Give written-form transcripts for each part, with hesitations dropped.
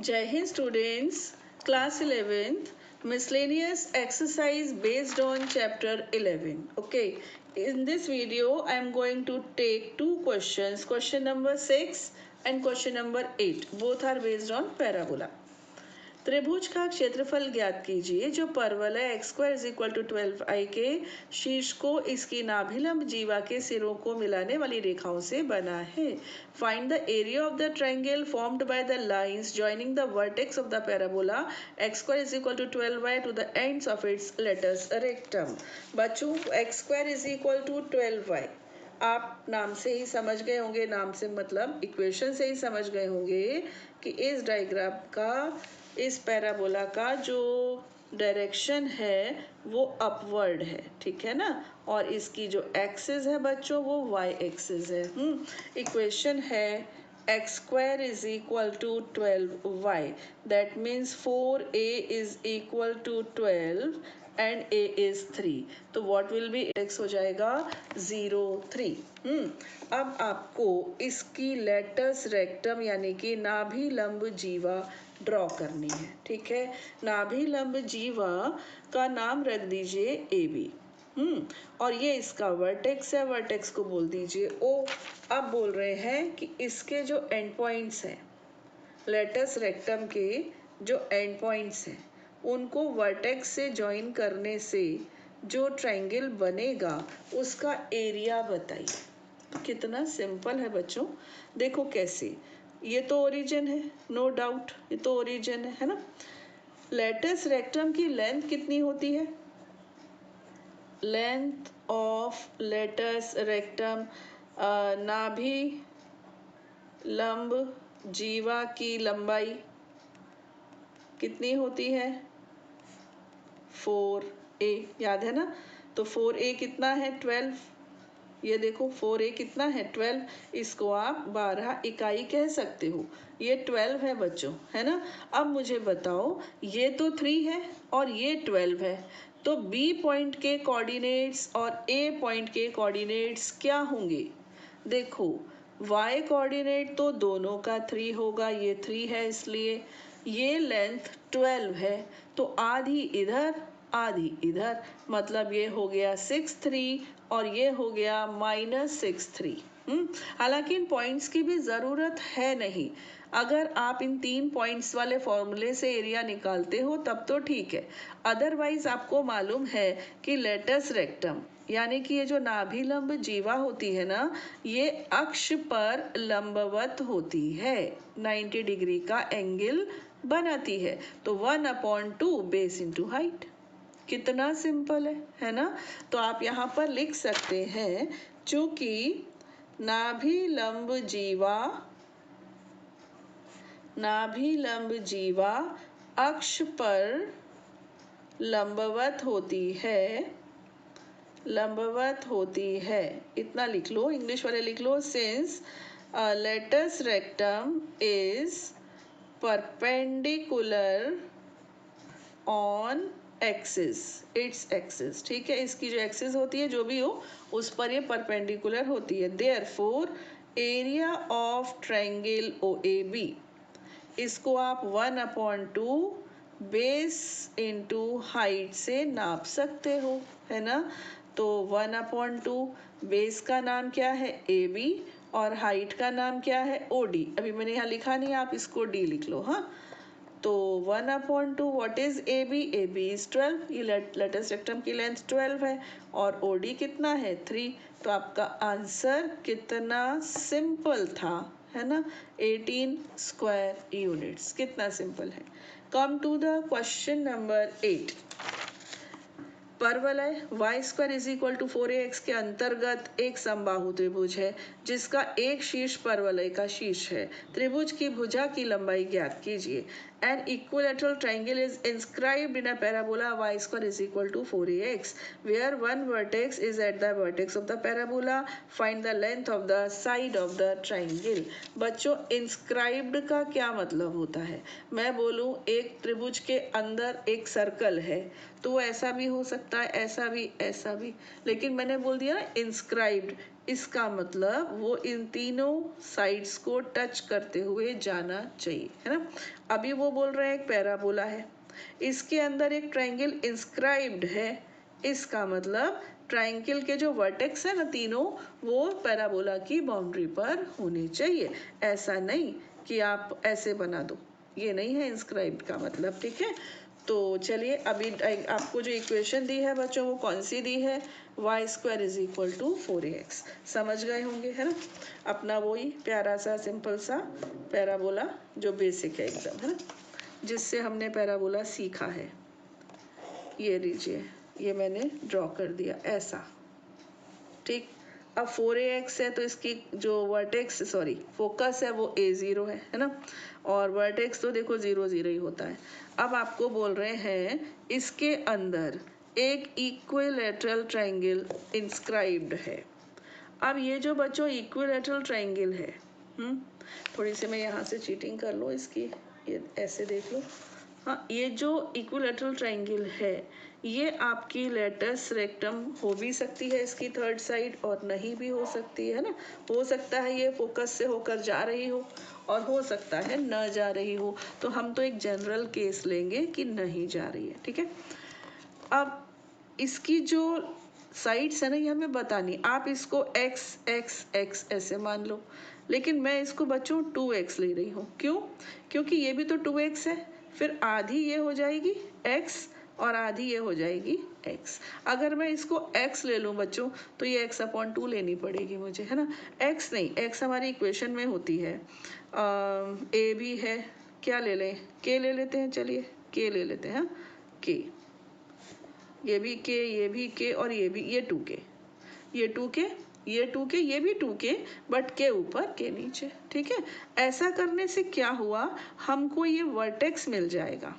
Jai Hind students, class 11th, miscellaneous exercise based on chapter 11. Okay, in this video I am going to take two questions, question number 6 and question number 8. Both are based on parabola. त्रिभुज का क्षेत्रफल ज्ञात कीजिए जो परवलय x square is equal to 12i के शीर्ष को इसकी नाभिलंब जीवा के सिरों को मिलाने वाली रेखाओं से बना है. Find the area of the triangle formed by the lines joining the vertex of the parabola x square is equal to 12y to the ends of its latus rectum. बच्चों, x square is equal to 12y आप नाम से ही समझ गए होंगे, नाम से मतलब इक्वेशन से ही समझ गए होंगे कि इस डायग्राम का, इस पैराबोला का जो डायरेक्शन है वो अपवर्ड है, ठीक है ना. और इसकी जो एक्सिस है बच्चों वो वाई एक्सिस है. इक्वेशन है x square is equal to 12y. That means 4a is equal to 12 and a is 3. तो what will be x हो जाएगा 0 3. अब आपको इसकी लेटस रेक्टम यानी कि नाभिलंब जीवा ड्रॉ करनी है, ठीक है. नाभिलंब जीवा का नाम रख दीजिए AB. और ये इसका वर्टेक्स है, वर्टेक्स को बोल दीजिए O. अब बोल रहे हैं कि इसके जो एंड पॉइंट्स हैं, लेटस रेक्टम के जो एंड पॉइंट्स हैं उनको वर्टेक्स से ज्वाइन करने से जो ट्रायंगल बनेगा उसका एरिया बताइए. कितना सिंपल है बच्चों, देखो कैसे. ये तो ओरिजिन है, नो डाउट, ये तो ओरिजिन है ना. लेटस रेक्टम की लेंथ कितनी होती है? लेंथ ऑफ लेटस रेक्टम, नाभि लंब जीवा की लंबाई कितनी होती है? 4a. याद है ना. तो 4a कितना है? 12. ये देखो 4a कितना है? 12. इसको आप 12 इकाई कह सकते हो. ये 12 है बच्चों, है ना. अब मुझे बताओ, ये तो 3 है और ये 12 है, तो B पॉइंट के कोऑर्डिनेट्स और A पॉइंट के कोऑर्डिनेट्स क्या होंगे? देखो, Y कोऑर्डिनेट तो दोनों का 3 होगा, ये 3 है इसलिए. ये लेंथ 12 है, तो आधी इधर आधी इधर, मतलब ये हो गया 6 3 और ये हो गया -6 3. हालांकि इन पॉइंट्स की भी ज़रूरत है नहीं. अगर आप इन 3 पॉइंट्स वाले फॉर्मूले से एरिया निकालते हो तब तो ठीक है. अदरवाइज आपको मालूम है कि लेटस रेक्टम यानी कि ये जो नाभिलंब जीवा होती है ना, ये अक्ष पर लंबवत होती है, 90 डिग्री का एंगल बनाती है. तो 1/2 बेस इंटू हाइट. कितना सिंपल है ना. तो आप यहाँ पर लिख सकते हैं, चूंकि नाभिलंब जीवा अक्ष पर लंबवत होती है. इतना लिख लो, इंग्लिश वाले लिख लो. Since latus rectum is perpendicular on axis, its axis, ठीक है. इसकी जो एक्सिस होती है, जो भी हो, उस पर ये परपेंडिकुलर होती है. Therefore area of triangle OAB, इसको आप 1/2 बेस इंटू हाइट से नाप सकते हो, है ना. तो 1/2 बेस का नाम क्या है? AB, और हाइट का नाम क्या है? OD. अभी मैंने यहाँ लिखा नहीं, आप इसको D लिख लो. हाँ, तो 1/2 what is AB? AB is 12. ये लेटस रेक्टम की लेंथ 12 है और OD कितना है? 3. तो आपका आंसर कितना सिंपल था, है ना. 18 स्क्वायर यूनिट्स. कितना सिंपल है. Come to the question number 8. परवलय y square is equal to 4ax के अंतर्गत एक समबाहु त्रिभुज है जिसका एक शीर्ष परवलय का शीर्ष है. त्रिभुज की भुजा की लंबाई ज्ञात कीजिए. An equilateral triangle is inscribed in a parabola y square is equal to 4ax where one vertex is at the vertex of the parabola. Find the length of the side of the triangle. बच्चों, inscribed का क्या मतलब होता है? मैं बोलूँ एक त्रिभुज के अंदर एक सर्कल है, तो ऐसा भी हो सकता है, ऐसा भी, ऐसा भी. लेकिन मैंने बोल दिया ना inscribed. इसका मतलब वो इन तीनों साइड्स को टच करते हुए जाना चाहिए, है ना। अभी वो बोल रहे हैं एक पैराबोला है, इसके अंदर एक ट्रायंगल इंस्क्राइब्ड है, इसका मतलब ट्रायंगल के जो वर्टेक्स है ना तीनों, वो पैराबोला की बाउंड्री पर होने चाहिए। ऐसा नहीं कि आप ऐसे बना दो, ये नहीं है इंस्क्राइब्ड का मतलब, ठीक है। तो चलिए अभी आपको जो इक्वेशन दी है बच्चों वो कौन सी दी है, y² is equal to 4ax, समझ गए होंगे, है ना। अपना वही प्यारा सा सिंपल सा पैराबोला जो बेसिक है एकदम, है ना, जिससे हमने पैराबोला सीखा है। ये लीजिए, ये मैंने ड्रॉ कर दिया ऐसा, ठीक। अब 4ax है तो इसकी जो वर्टेक्स सॉरी फोकस है वो a0 है ना, और वर्टेक्स तो देखो 0 0 ही होता है। अब आपको बोल रहे हैं इसके अंदर एक इक्विलैटरल ट्रायंगल इंस्क्राइब्ड है। अब ये जो बच्चों इक्विलैटरल ट्रायंगल है, थोड़ी सी मैं यहाँ से चीटिंग कर लो इसकी, ये ऐसे देख लो। हाँ, ये जो इक्विलैटरल ट्रायंगल है ये आपकी लेटस रेक्टम हो भी सकती है इसकी थर्ड साइड, और नहीं भी हो सकती है ना। हो सकता है ये फोकस से होकर जा रही हो और हो सकता है न जा रही हो, तो हम तो एक जनरल केस लेंगे कि नहीं जा रही है, ठीक है। अब इसकी जो साइड्स है ना ये हमें बतानी, आप इसको x x x ऐसे मान लो, लेकिन मैं इसको बच्चों 2x ले रही हूँ। क्यों? क्योंकि ये भी तो 2x है, फिर आधी ये हो जाएगी x और आधी ये हो जाएगी x। अगर मैं इसको x ले लूँ बच्चों तो ये x/2 लेनी पड़ेगी मुझे, है ना। x नहीं, x हमारी इक्वेशन में होती है, a भी है, क्या ले लें, k ले लेते हैं, चलिए k ले लेते हैं, k, ये भी k, ये भी k और ये भी, ये 2k, ये 2k, ये 2k, ये भी 2k, बट k ऊपर k नीचे, ठीक है। ऐसा करने से क्या हुआ, हमको ये वर्टेक्स मिल जाएगा,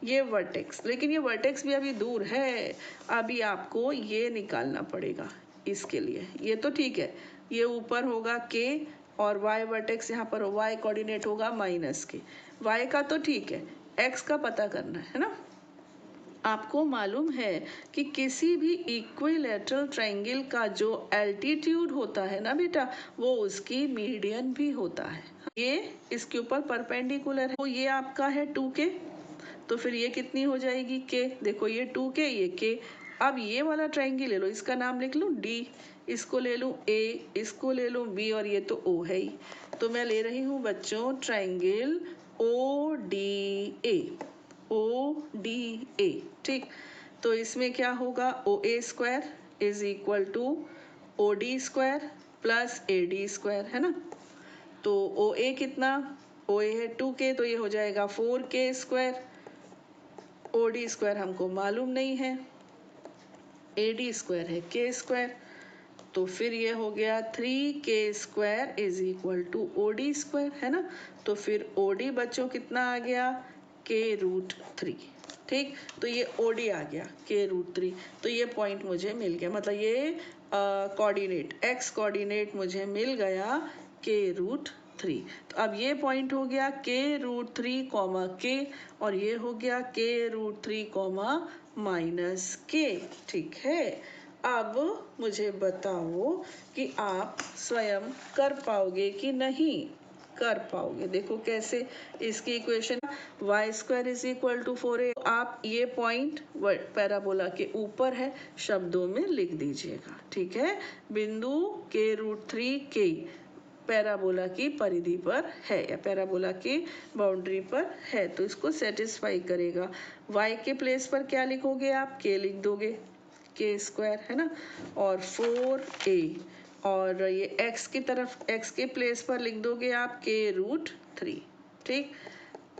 ये वर्टेक्स, लेकिन ये वर्टेक्स भी अभी दूर है, अभी आपको ये निकालना पड़ेगा इसके लिए। ये तो ठीक है, ये ऊपर होगा k और y वर्टेक्स यहाँ पर y कोऑर्डिनेट होगा -k, y का तो ठीक है, x का पता करना है ना। आपको मालूम है कि किसी भी इक्विलैटरल ट्रायंगल का जो एल्टीट्यूड होता है ना बेटा, वो उसकी मीडियन भी होता है। ये इसके ऊपर परपेंडिकुलर है, तो ये आपका है 2k, तो फिर ये कितनी हो जाएगी k, देखो ये 2k ये k। अब ये वाला ट्रायंगल ले लो, इसका नाम लिख लूँ d, इसको ले लूँ a, इसको ले लूँ b, और ये तो o है ही, तो मैं ले रही हूँ बच्चों ट्रायंगल ODA, ODA, ठीक। तो इसमें क्या होगा, OA² is equal to OD² plus AD² है ना। तो OA कितना, OA है 2k, तो ये हो जाएगा 4k², OD² हमको मालूम नहीं है, AD² है k², तो फिर ये हो गया 3k² is equal to OD², है ना। तो फिर OD बच्चों कितना आ गया, k√3, ठीक। तो ये OD आ गया k√3, तो ये पॉइंट मुझे मिल गया, मतलब ये कोऑर्डिनेट x कोऑर्डिनेट मुझे मिल गया k√3। तो अब ये पॉइंट हो गया k√3, k, और ये हो गया k√3, -k, ठीक है। अब मुझे बताओ कि आप स्वयं कर पाओगे कि नहीं कर पाओगे। देखो कैसे, इसकी equation y² is equal to 4a, आप ये पॉइंट पैराबोला के ऊपर है, शब्दों में लिख दीजिएगा, ठीक है। बिंदु k√3 पैराबोला की परिधि पर है या पैराबोला की बाउंड्री पर है, तो इसको सेटिस्फाई करेगा। y के प्लेस पर क्या लिखोगे आप, k लिख दोगे, k² है ना, और 4a, और ये x की तरफ x के प्लेस पर लिख दोगे आप k√3, ठीक।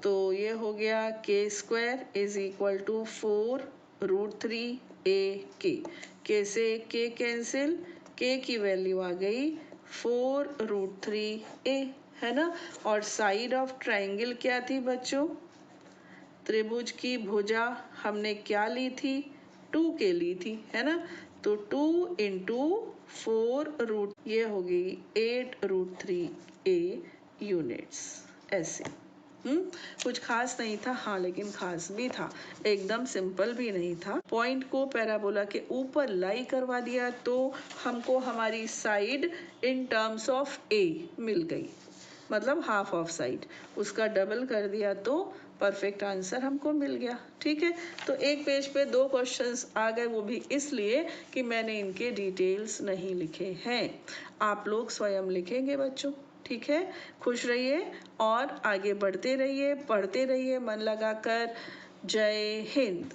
तो ये हो गया k² is equal to 4√3a k से k कैंसिल, k की वैल्यू आ गई 4√3a, है ना। और साइड ऑफ ट्रायंगल क्या थी बच्चों, त्रिभुज की भुजा हमने क्या ली थी, 2k ली थी, है ना। तो 2 × 4 ये हो गई 8√3a यूनिट्स, ऐसे, कुछ खास नहीं था, हाँ लेकिन खास भी था, एकदम सिंपल भी नहीं था। पॉइंट को पैराबोला के ऊपर लाई करवा दिया तो हमको हमारी साइड इन टर्म्स ऑफ ए मिल गई, मतलब हाफ ऑफ साइड। उसका डबल कर दिया तो परफेक्ट आंसर हमको मिल गया। ठीक है, तो एक पेज पे 2 क्वेश्चंस आ गए, वो भी इसलिए कि मैंने इनके डिटेल्स नहीं लिखे हैं। आप लोग स्वयं लिखेंगे बच्चों। ठीक है, खुश रहिए और आगे बढ़ते रहिए, पढ़ते रहिए मन लगाकर। जय हिंद।